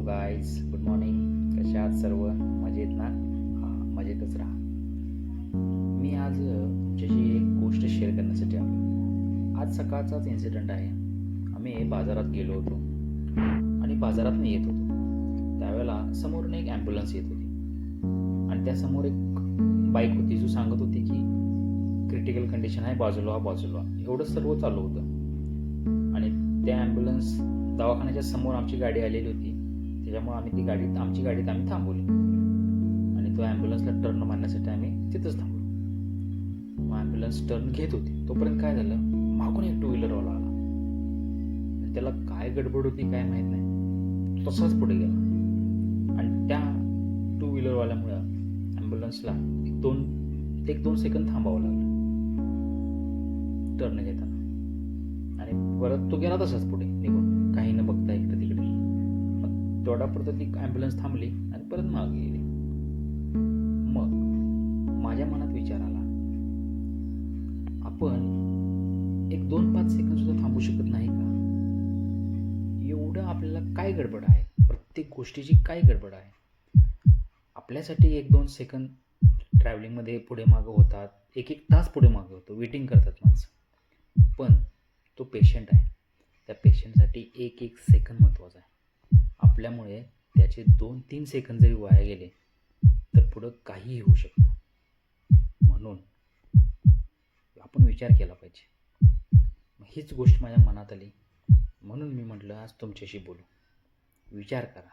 Hello guys, good morning. कसे आहात सर्व? मजेत ना? हां, मजेतच राहा. मी आज तुमच्याशी एक गोष्ट शेअर करण्यासाठी आलो. आज सकाळचाच इन्सिडेंट आहे. आम्ही बाजारात गेलो होतो आणि बाजारातून येत होतो. त्यावेळेला समोरून एक ॲम्ब्युलन्स येत होती आणि त्यासमोर एक बाईक होती जो सांगत होती की क्रिटिकल कंडिशन आहे, बाजूला बाजूला. एवढं सर्व चालू होतं आणि त्या ॲम्ब्युलन्स दवाखान्याच्या समोर आमची गाडी आलेली होती. त्याच्यामुळे आमची गाडीत आम्ही थांबवली आणि तो ॲम्ब्युलन्सला टर्न मारण्यासाठी आम्ही तिथंच थांबलो. मग ॲम्ब्युलन्स टर्न घेत होती तोपर्यंत काय झालं, मागून एक 2 व्हीलरवाला आला आणि त्याला काय गडबड होती काय माहीत नाही, तसाच पुढे गेला आणि त्या 2 व्हीलरवाल्यामुळं ॲम्ब्युलन्सला एक दोन सेकंद थांबावं लागलं टर्न घेताना आणि परत तो गेला तसाच पुढे निघून, काही न बघता इकडे तिकडे. मग तेवढ्यापुरतं ती ॲम्ब्युलन्स थांबली आणि परत मागे गेली. मग माझ्या मनात विचार आला, आपण 1-2-5 सेकंद सुद्धा थांबू शकत नाही का? एवढं आपल्याला काय गडबड आहे? प्रत्येक गोष्टीची काय गडबड आहे? आपल्यासाठी 1-2 सेकंद ट्रॅव्हलिंगमध्ये पुढे मागं होतात, 1-1 तास पुढे मागं होतो, वेटिंग करतात माणसं. पण तो पेशंट आहे, त्या पेशंटसाठी 1-1 सेकंद महत्त्वाचा आहे. आपल्यामुळे त्याचे 2-3 सेकंद जरी वाया गेले तर पुढं काहीही होऊ शकतं. म्हणून आपण विचार केला पाहिजे. हीच गोष्ट माझ्या मनात आली म्हणून मी म्हटलं आज तुमच्याशी बोलू. विचार करा.